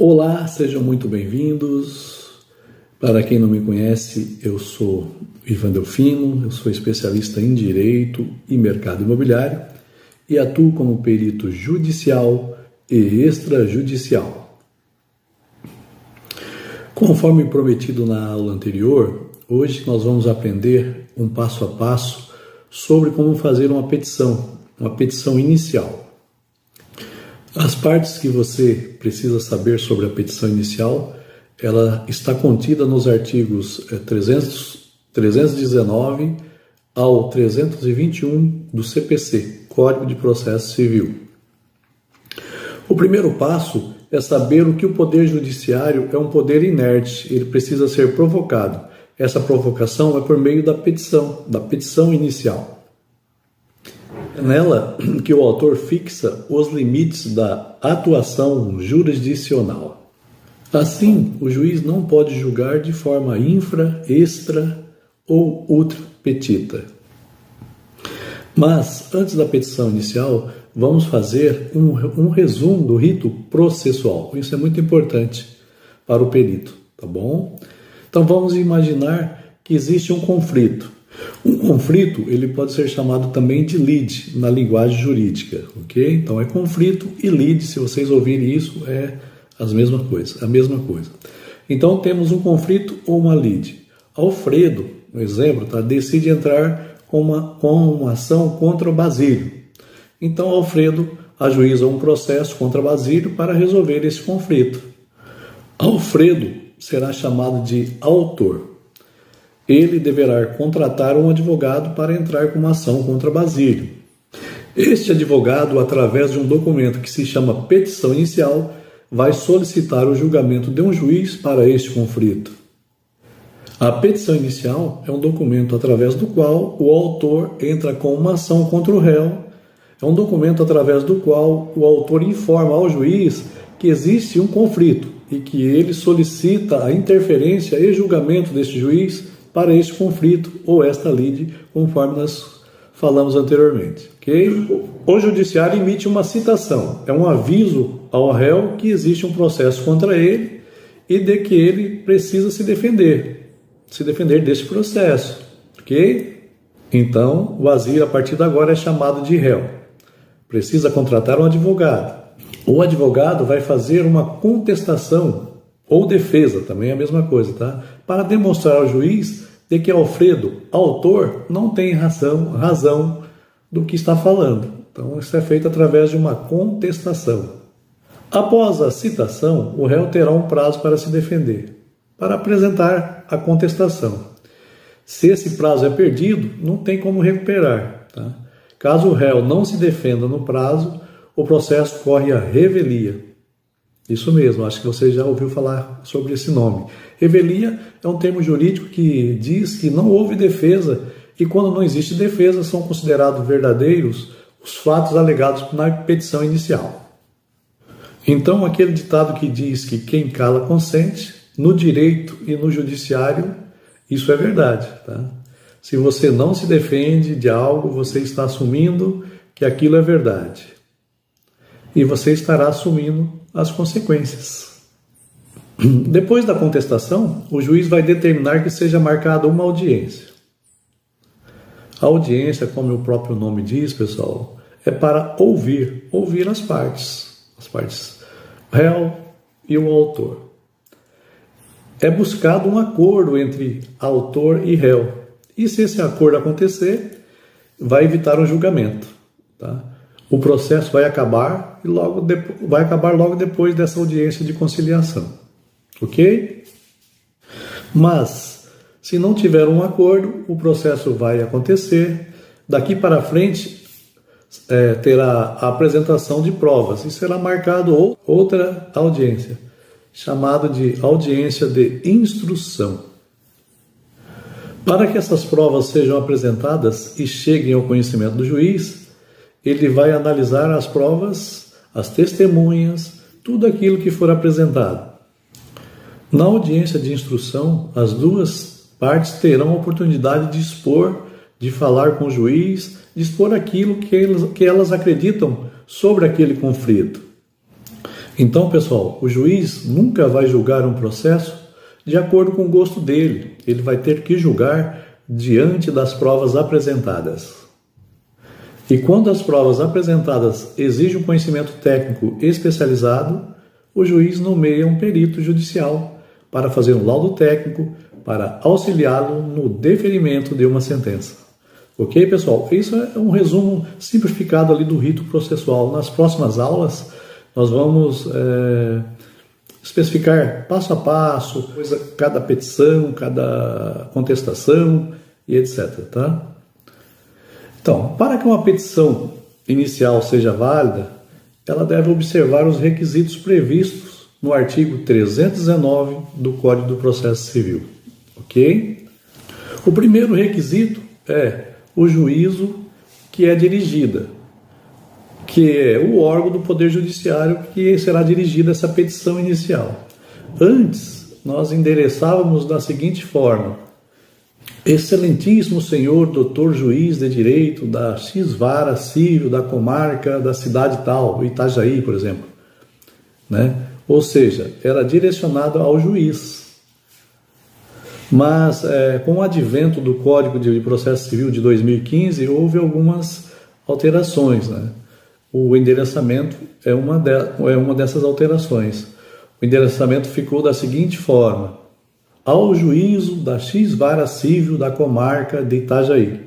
Olá, sejam muito bem-vindos. Para quem não me conhece, eu sou Ivan Delfino, eu sou especialista em Direito e Mercado Imobiliário e atuo como perito judicial e extrajudicial. Conforme prometido na aula anterior, hoje nós vamos aprender um passo a passo sobre como fazer uma petição inicial. As partes que você precisa saber sobre a petição inicial, ela está contida nos artigos 319 ao 321 do CPC, Código de Processo Civil. O primeiro passo é saber o que o Poder Judiciário é um poder inerte, ele precisa ser provocado. Essa provocação é por meio da petição inicial. É nela que o autor fixa os limites da atuação jurisdicional. Assim, o juiz não pode julgar de forma infra, extra ou ultra petita. Mas, antes da petição inicial, vamos fazer um resumo do rito processual. Isso é muito importante para o perito, tá bom? Então, vamos imaginar que existe um conflito. Um conflito, ele pode ser chamado também de lide na linguagem jurídica, ok? Então é conflito e lide, se vocês ouvirem isso, é a mesma coisa. Então temos um conflito ou uma lide. Alfredo, no exemplo, decide entrar com uma ação contra o Basílio. Então Alfredo ajuiza um processo contra Basílio para resolver esse conflito. Alfredo será chamado de autor. Ele deverá contratar um advogado para entrar com uma ação contra Basílio. Este advogado, através de um documento que se chama petição inicial, vai solicitar o julgamento de um juiz para este conflito. A petição inicial é um documento através do qual o autor entra com uma ação contra o réu. É um documento através do qual o autor informa ao juiz que existe um conflito e que ele solicita a interferência e julgamento deste juiz para este conflito ou esta lide, conforme nós falamos anteriormente. Okay? O judiciário emite uma citação, é um aviso ao réu que existe um processo contra ele e de que ele precisa se defender desse processo. Okay? Então, o Basílio, a partir de agora, é chamado de réu. Precisa contratar um advogado. O advogado vai fazer uma contestação ou defesa, também é a mesma coisa, tá? Para demonstrar ao juiz de que Alfredo, autor, não tem razão do que está falando. Então, isso é feito através de uma contestação. Após a citação, o réu terá um prazo para se defender, para apresentar a contestação. Se esse prazo é perdido, não tem como recuperar, tá? Caso o réu não se defenda no prazo, o processo corre à revelia. Isso mesmo, acho que você já ouviu falar sobre esse nome. Revelia é um termo jurídico que diz que não houve defesa e quando não existe defesa são considerados verdadeiros os fatos alegados na petição inicial. Então, aquele ditado que diz que quem cala consente, no direito e no judiciário, isso é verdade, tá? Se você não se defende de algo, você está assumindo que aquilo é verdade. E você estará assumindo as consequências. Depois da contestação, o juiz vai determinar que seja marcada uma audiência. A audiência, como o próprio nome diz, pessoal, é para ouvir as partes, réu e o autor. É buscado um acordo entre autor e réu. E se esse acordo acontecer, vai evitar um julgamento, tá? O processo vai acabar logo depois dessa audiência de conciliação, ok? Mas, se não tiver um acordo, o processo vai acontecer. Daqui para frente, terá a apresentação de provas e será marcado outra audiência, chamada de audiência de instrução. Para que essas provas sejam apresentadas e cheguem ao conhecimento do juiz, ele vai analisar as provas, as testemunhas, tudo aquilo que for apresentado. Na audiência de instrução, as duas partes terão a oportunidade de expor, de falar com o juiz, de expor aquilo que elas acreditam sobre aquele conflito. Então, pessoal, o juiz nunca vai julgar um processo de acordo com o gosto dele. Ele vai ter que julgar diante das provas apresentadas. E quando as provas apresentadas exigem um conhecimento técnico especializado, o juiz nomeia um perito judicial para fazer um laudo técnico para auxiliá-lo no deferimento de uma sentença. Ok, pessoal? Isso é um resumo simplificado ali do rito processual. Nas próximas aulas, nós vamos especificar passo a passo, cada petição, cada contestação e etc. Tá? Então, para que uma petição inicial seja válida, ela deve observar os requisitos previstos no artigo 319 do Código do Processo Civil. Ok? O primeiro requisito é o juízo que é dirigida, que é o órgão do Poder Judiciário que será dirigida essa petição inicial. Antes, nós endereçávamos da seguinte forma: Excelentíssimo senhor doutor juiz de direito da X-Vara Civil da comarca da cidade tal, Itajaí, por exemplo. Né? Ou seja, era direcionado ao juiz. Mas, com o advento do Código de Processo Civil de 2015, houve algumas alterações, né? O endereçamento é uma dessas alterações. O endereçamento ficou da seguinte forma: ao juízo da X-Vara Civil da comarca de Itajaí.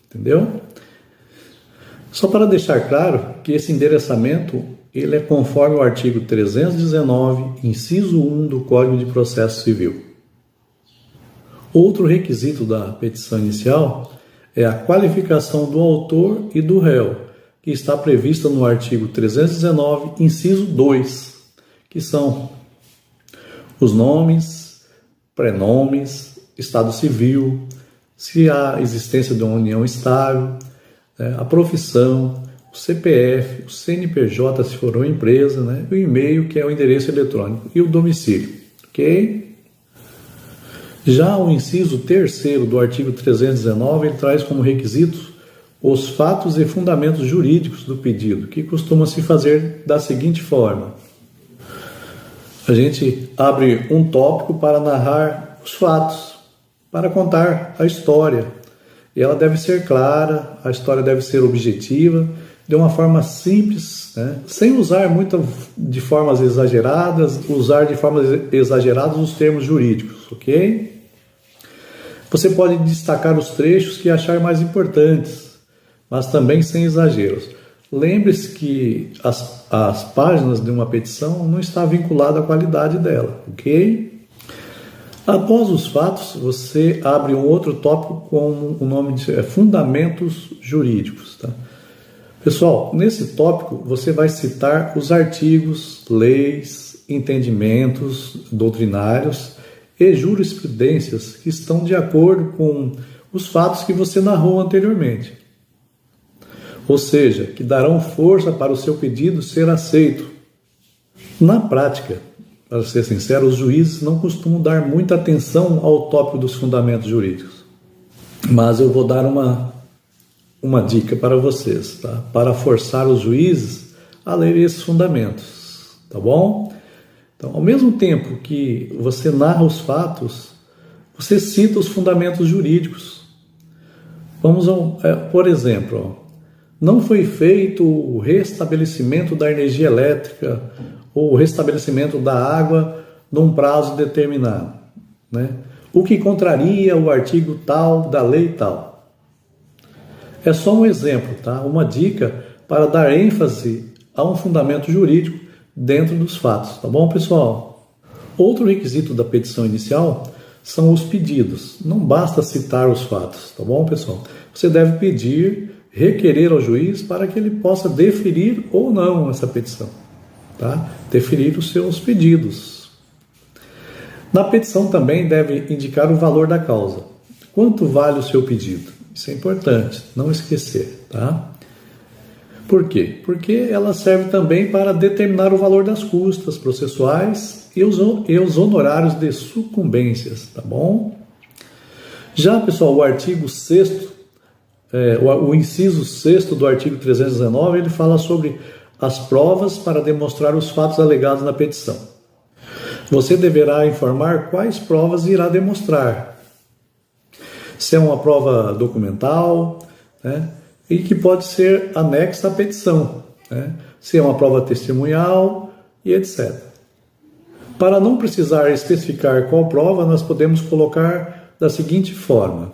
Entendeu? Só para deixar claro que esse endereçamento ele é conforme o artigo 319, inciso 1 do Código de Processo Civil. Outro requisito da petição inicial é a qualificação do autor e do réu, que está prevista no artigo 319, inciso 2, que são os nomes, prenomes, estado civil, se há existência de uma união estável, a profissão, o CPF, o CNPJ se for uma empresa, né, o e-mail, que é o endereço eletrônico, e o domicílio. Ok? Já o inciso 3º do artigo 319, ele traz como requisitos os fatos e fundamentos jurídicos do pedido, que costuma se fazer da seguinte forma: a gente abre um tópico para narrar os fatos, para contar a história. E ela deve ser clara, a história deve ser objetiva, de uma forma simples, né? Sem usar de formas exageradas, os termos jurídicos, ok? Você pode destacar os trechos que achar mais importantes, mas também sem exageros. Lembre-se que as páginas de uma petição não estão vinculadas à qualidade dela, ok? Após os fatos, você abre um outro tópico com o nome de fundamentos jurídicos. Tá? Pessoal, nesse tópico você vai citar os artigos, leis, entendimentos doutrinários e jurisprudências que estão de acordo com os fatos que você narrou anteriormente. Ou seja, que darão força para o seu pedido ser aceito. Na prática, para ser sincero, os juízes não costumam dar muita atenção ao tópico dos fundamentos jurídicos. Mas eu vou dar uma dica para vocês, tá? Para forçar os juízes a ler esses fundamentos, tá bom? Então, ao mesmo tempo que você narra os fatos, você cita os fundamentos jurídicos. Vamos por exemplo, não foi feito o restabelecimento da energia elétrica ou o restabelecimento da água num prazo determinado, né? O que contraria o artigo tal da lei tal. É só um exemplo, tá? Uma dica para dar ênfase a um fundamento jurídico dentro dos fatos, tá bom, pessoal? Outro requisito da petição inicial são os pedidos. Não basta citar os fatos, tá bom, pessoal? Você deve requerer ao juiz para que ele possa deferir ou não essa petição, tá? Deferir os seus pedidos. Na petição também deve indicar o valor da causa. Quanto vale o seu pedido? Isso é importante, não esquecer, tá? Por quê? Porque ela serve também para determinar o valor das custas processuais e os honorários de sucumbências, tá bom? Já, pessoal, o artigo 6º, o inciso 6º do artigo 319, ele fala sobre as provas para demonstrar os fatos alegados na petição. Você deverá informar quais provas irá demonstrar. Se é uma prova documental, né, e que pode ser anexa à petição, né, se é uma prova testemunhal e etc. Para não precisar especificar qual prova, nós podemos colocar da seguinte forma: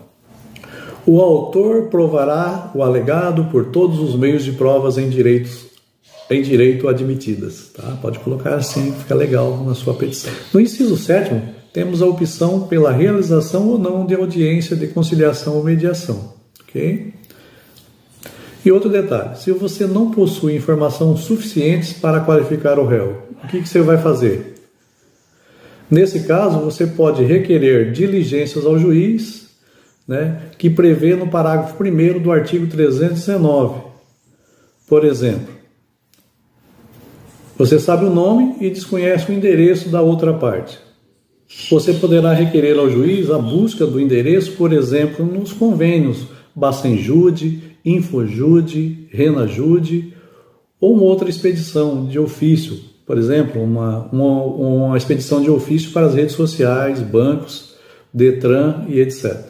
o autor provará o alegado por todos os meios de provas em direito admitidas. Tá? Pode colocar assim, fica legal na sua petição. No inciso 7º, temos a opção pela realização ou não de audiência de conciliação ou mediação. Ok? E outro detalhe: se você não possui informação suficientes para qualificar o réu, o que você vai fazer? Nesse caso, você pode requerer diligências ao juiz, né, que prevê no parágrafo 1º do artigo 319. Por exemplo, você sabe o nome e desconhece o endereço da outra parte. Você poderá requerer ao juiz a busca do endereço, por exemplo, nos convênios Bacenjude, Infojude, Renajude ou uma outra expedição de ofício, por exemplo, uma expedição de ofício para as redes sociais, bancos, Detran e etc.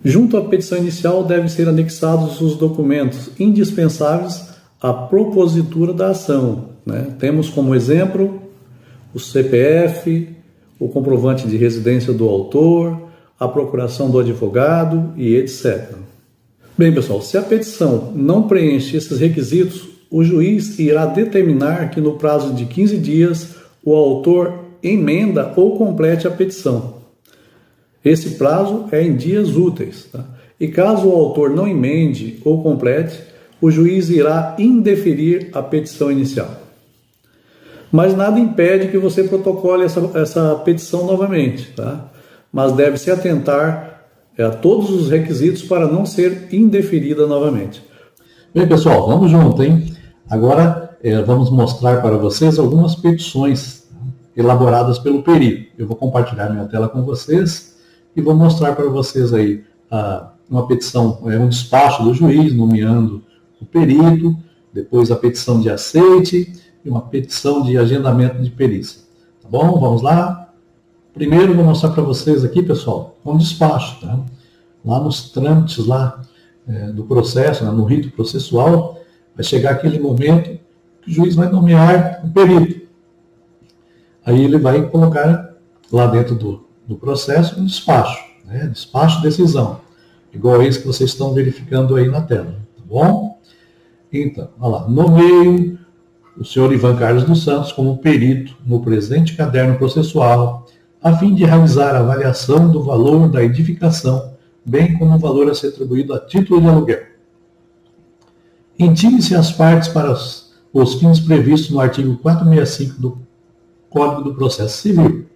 Junto à petição inicial devem ser anexados os documentos indispensáveis à propositura da ação, né? Temos como exemplo o CPF, o comprovante de residência do autor, a procuração do advogado e etc. Bem, pessoal, se a petição não preenche esses requisitos, o juiz irá determinar que no prazo de 15 dias o autor emenda ou complete a petição. Esse prazo é em dias úteis. Tá? E caso o autor não emende ou complete, o juiz irá indeferir a petição inicial. Mas nada impede que você protocole essa petição novamente, tá? Mas deve se atentar a todos os requisitos para não ser indeferida novamente. Bem, pessoal, vamos junto, hein? Agora vamos mostrar para vocês algumas petições elaboradas pelo perito. Eu vou compartilhar minha tela com vocês e vou mostrar para vocês aí uma petição, um despacho do juiz nomeando o perito, depois a petição de aceite e uma petição de agendamento de perícia. Tá bom? Vamos lá? Primeiro vou mostrar para vocês aqui, pessoal, um despacho, tá? Lá nos trâmites do processo, no rito processual, vai chegar aquele momento que o juiz vai nomear o perito. Aí ele vai colocar lá dentro do processo um despacho, né? Despacho de decisão, igual a esse que vocês estão verificando aí na tela, tá bom? Então, olha lá, nomeio o senhor Ivan Carlos dos Santos como perito no presente caderno processual, a fim de realizar a avaliação do valor da edificação, bem como o valor a ser atribuído a título de aluguel. Intime-se as partes para os fins previstos no artigo 465 do Código do Processo Civil.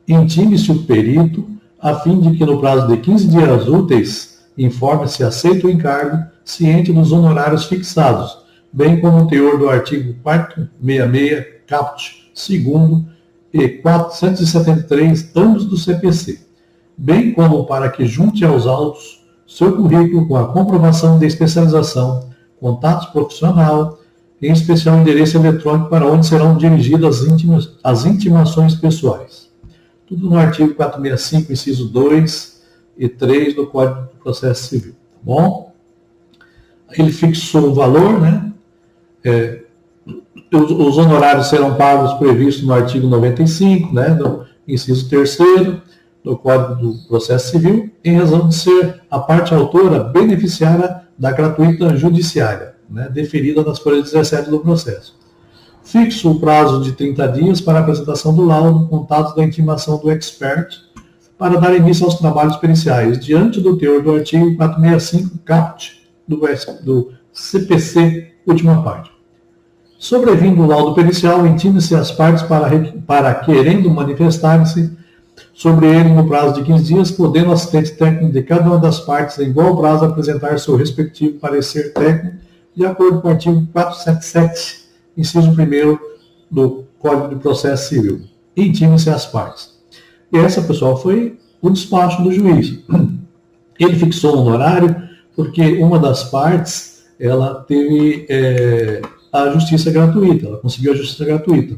Intime-se o perito, a fim de que no prazo de 15 dias úteis informe se aceita o encargo, ciente dos honorários fixados, bem como o teor do artigo 466, caput 2º e 473, ambos do CPC, bem como para que junte aos autos seu currículo com a comprovação de especialização, contatos profissional, em especial endereço eletrônico para onde serão dirigidas as intimações pessoais. Tudo no artigo 465, inciso 2 e 3 do Código do Processo Civil. Tá bom? Ele fixou o valor, né? Os honorários serão pagos previstos no artigo 95, né, do inciso 3º do Código do Processo Civil, em razão de ser a parte autora beneficiária da gratuita judiciária, né, deferida nas folhas 17 do processo. Fixo o prazo de 30 dias para a apresentação do laudo, contatos da intimação do expert, para dar início aos trabalhos periciais, diante do teor do artigo 465, caput do CPC, última parte. Sobrevindo o laudo pericial, intime-se as partes para querendo manifestarem-se sobre ele no prazo de 15 dias, podendo o assistente técnico de cada uma das partes, em igual prazo, apresentar seu respectivo parecer técnico, de acordo com o artigo 477, inciso 1º do Código de Processo Civil. Intime-se as partes. E essa, pessoal, foi o despacho do juiz. Ele fixou um honorário porque uma das partes ela teve a justiça gratuita, ela conseguiu a justiça gratuita.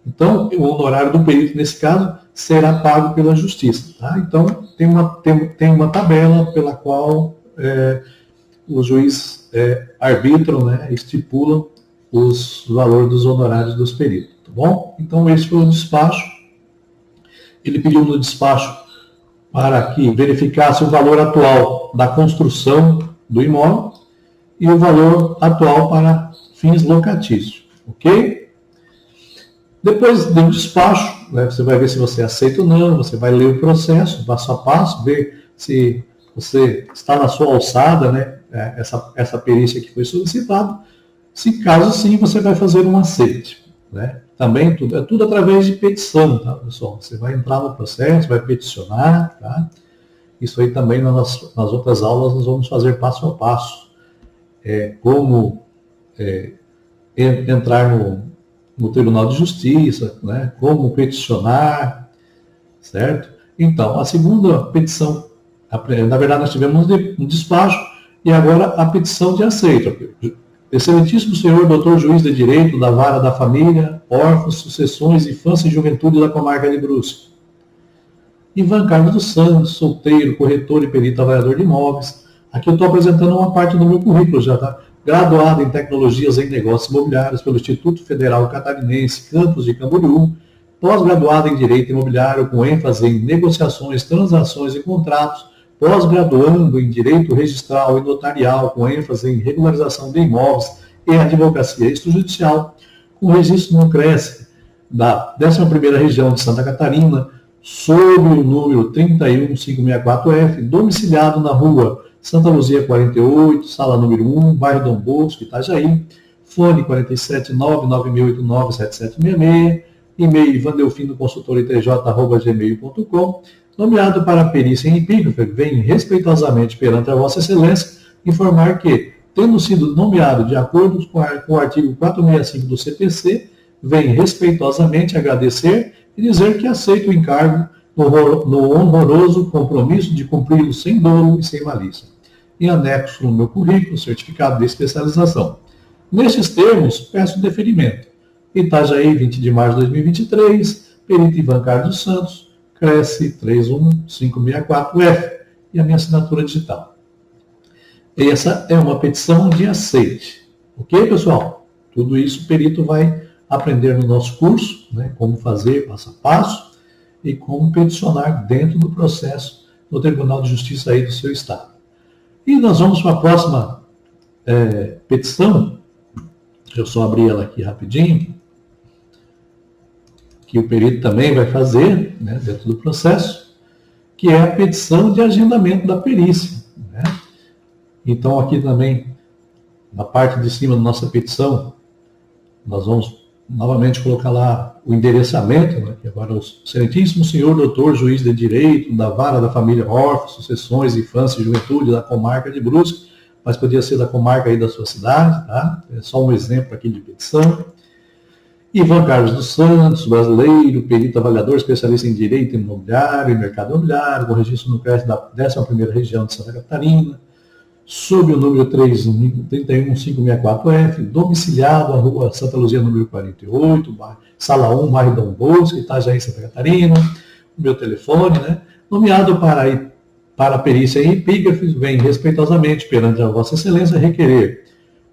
Então, o honorário do perito, nesse caso, será pago pela justiça. Tá? Então, tem uma tabela pela qual os juízes arbitram, né, estipulam os valores dos honorários dos peritos. Tá bom? Então, esse foi o despacho. Ele pediu no despacho para que verificasse o valor atual da construção do imóvel e o valor atual para fins locatícios. Ok? Depois do despacho, né, você vai ver se você aceita ou não, você vai ler o processo, passo a passo, ver se você está na sua alçada, né, essa perícia que foi solicitada. Se caso sim, você vai fazer um aceite. Né? Também é tudo através de petição, tá, pessoal? Você vai entrar no processo, vai peticionar, tá? Isso aí também nas outras aulas nós vamos fazer passo a passo. Como entrar no Tribunal de Justiça, né? Como peticionar, certo? Então, a segunda petição, na verdade nós tivemos um despacho e agora a petição de aceito. Excelentíssimo senhor doutor juiz de direito da Vara da Família, Órfãos, Sucessões, Infância e Juventude da Comarca de Brusque. Ivan Carlos dos Santos, solteiro, corretor e perito avaliador de imóveis. Aqui eu estou apresentando uma parte do meu currículo já, tá? Graduado em Tecnologias em Negócios Imobiliários pelo Instituto Federal Catarinense, campus de Camboriú. Pós-graduado em Direito Imobiliário com ênfase em negociações, transações e contratos. Pós-graduando em Direito Registral e Notarial com ênfase em regularização de imóveis e advocacia extrajudicial. Com registro no CRES da 11ª Região de Santa Catarina, sob o número 31564F, domiciliado na rua Santa Luzia 48, sala número 1, bairro Dom Bosco, Itajaí, fone 479-9689-7766, e-mail ivandelfinoconsultoritj@gmail.com, nomeado para a perícia em epígrafe, venho respeitosamente perante a Vossa Excelência informar que, tendo sido nomeado de acordo com o artigo 465 do CPC, venho respeitosamente agradecer e dizer que aceito o encargo no honroso compromisso de cumpri-lo sem dolo e sem malícia. Em anexo no meu currículo, certificado de especialização. Nestes termos, peço deferimento. Itajaí, 20 de março de 2023, perito Ivan Carlos dos Santos, Cresce 31564F, e a minha assinatura digital. Essa é uma petição de aceite. Ok, pessoal? Tudo isso o perito vai aprender no nosso curso, né, como fazer passo a passo e como peticionar dentro do processo no Tribunal de Justiça aí do seu estado. E nós vamos para a próxima petição. Deixa eu só abrir ela aqui rapidinho, que o perito também vai fazer, né, dentro do processo, que é a petição de agendamento da perícia. Né? Então, aqui também, na parte de cima da nossa petição, nós vamos novamente colocar lá o endereçamento, né, que agora é o excelentíssimo senhor doutor juiz de direito da Vara da Família, Órfãos, Sucessões, Infância e Juventude da Comarca de Brusque, mas podia ser da comarca aí da sua cidade, tá? É só um exemplo aqui de petição. Ivan Carlos dos Santos, brasileiro, perito avaliador, especialista em direito imobiliário e mercado imobiliário, com registro no CRES da 11ª Região de Santa Catarina, sob o número 31564F, domiciliado à rua Santa Luzia, número 48, sala 1, bairro Dom Bosco, Itajaí, Santa Catarina, o meu telefone, né? Nomeado para a perícia em epígrafes, vem respeitosamente perante a Vossa Excelência requerer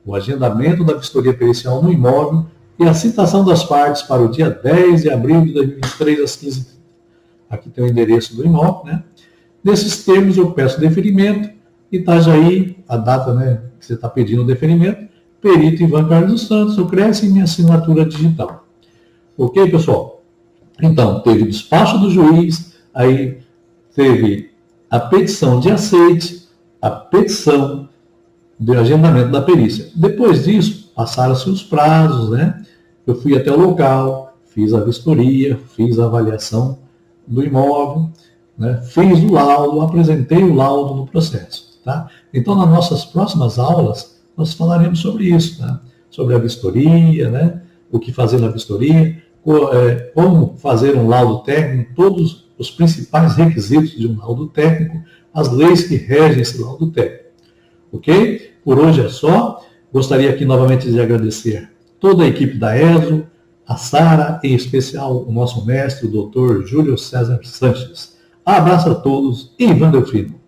o agendamento da vistoria pericial no imóvel e a citação das partes para o dia 10 de abril de 2023, às 15h30. Aqui tem o endereço do imóvel, né? Nesses termos, eu peço deferimento. Itajaí, a data, né, que você está pedindo o deferimento, perito Ivan Carlos dos Santos, o CRES e minha assinatura digital. Ok, pessoal? Então, teve o despacho do juiz, aí teve a petição de aceite, a petição de agendamento da perícia. Depois disso, passaram-se os prazos, né? Eu fui até o local, fiz a vistoria, fiz a avaliação do imóvel, né? Fiz o laudo, apresentei o laudo no processo. Tá? Então, nas nossas próximas aulas, nós falaremos sobre isso, tá? Sobre a vistoria, né? O que fazer na vistoria, como fazer um laudo técnico, todos os principais requisitos de um laudo técnico, as leis que regem esse laudo técnico. Ok? Por hoje é só. Gostaria aqui novamente de agradecer toda a equipe da ESO, a Sara, em especial o nosso mestre, o Dr. Júlio César Sanches. Abraço a todos e Ivan Delfino.